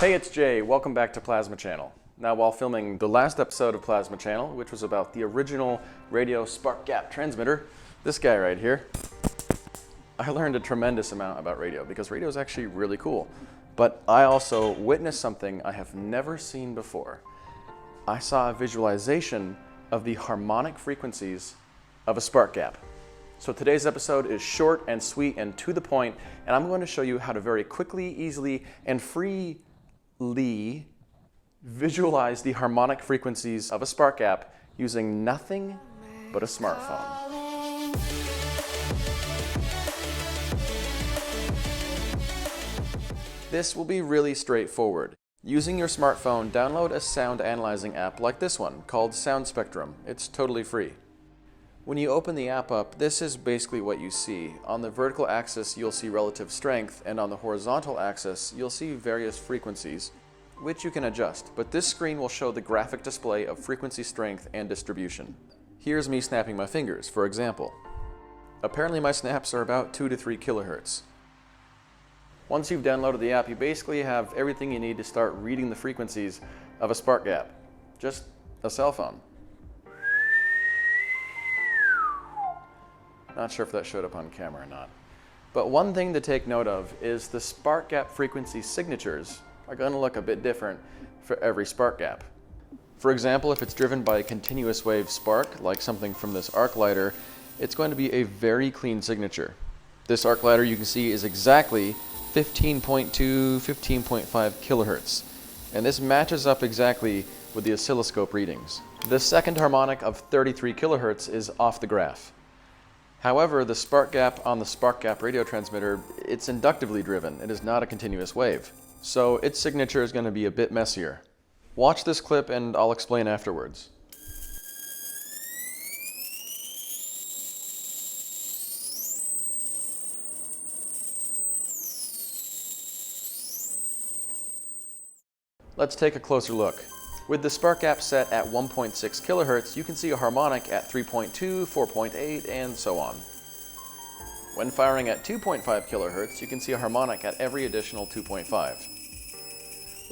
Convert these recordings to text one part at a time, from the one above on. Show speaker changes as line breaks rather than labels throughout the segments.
Hey, it's Jay. Welcome back to Plasma Channel. Now, while filming the last episode of Plasma Channel, which was about the original radio spark gap transmitter, this guy right here, I learned a tremendous amount about radio because radio is actually really cool. But I also witnessed something I have never seen before. I saw a visualization of the harmonic frequencies of a spark gap. So today's episode is short and sweet and to the point, and I'm going to show you how to very quickly, easily, and freely visualize the harmonic frequencies of a spark gap using nothing but a smartphone. This will be really straightforward. Using your smartphone, download a sound analyzing app like this one called Sound Spectrum. It's totally free. When you open the app up, this is basically what you see. On the vertical axis, you'll see relative strength, and on the horizontal axis, you'll see various frequencies, which you can adjust. But this screen will show the graphic display of frequency strength and distribution. Here's me snapping my fingers, for example. Apparently my snaps are about 2 to 3 kilohertz. Once you've downloaded the app, you basically have everything you need to start reading the frequencies of a spark gap. Just a cell phone. Not sure if that showed up on camera or not. But one thing to take note of is the spark gap frequency signatures are going to look a bit different for every spark gap. For example, if it's driven by a continuous wave spark, like something from this arc lighter, it's going to be a very clean signature. This arc lighter you can see is exactly 15.2, 15.5 kilohertz. And this matches up exactly with the oscilloscope readings. The second harmonic of 33 kilohertz is off the graph. However, the spark gap on the spark gap radio transmitter, it's inductively driven. It is not a continuous wave. So its signature is going to be a bit messier. Watch this clip and I'll explain afterwards. Let's take a closer look. With the spark gap set at 1.6 kilohertz, you can see a harmonic at 3.2, 4.8, and so on. When firing at 2.5 kilohertz, you can see a harmonic at every additional 2.5.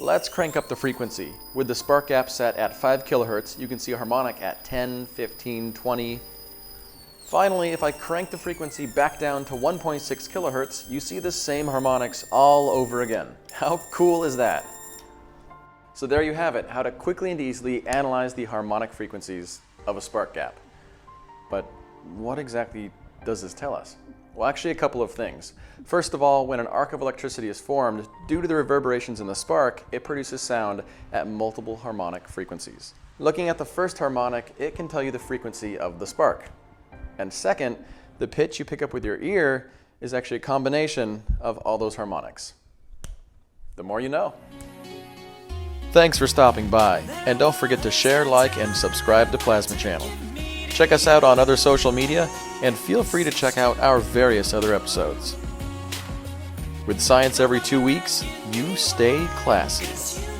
Let's crank up the frequency. With the spark gap set at 5 kilohertz, you can see a harmonic at 10, 15, 20. Finally, if I crank the frequency back down to 1.6 kilohertz, you see the same harmonics all over again. How cool is that? So there you have it, how to quickly and easily analyze the harmonic frequencies of a spark gap. But what exactly does this tell us? Well, actually a couple of things. First of all, when an arc of electricity is formed, due to the reverberations in the spark, it produces sound at multiple harmonic frequencies. Looking at the first harmonic, it can tell you the frequency of the spark. And second, the pitch you pick up with your ear is actually a combination of all those harmonics. The more you know. Thanks for stopping by, and don't forget to share, like, and subscribe to Plasma Channel. Check us out on other social media, and feel free to check out our various other episodes. With science every 2 weeks, you stay classy.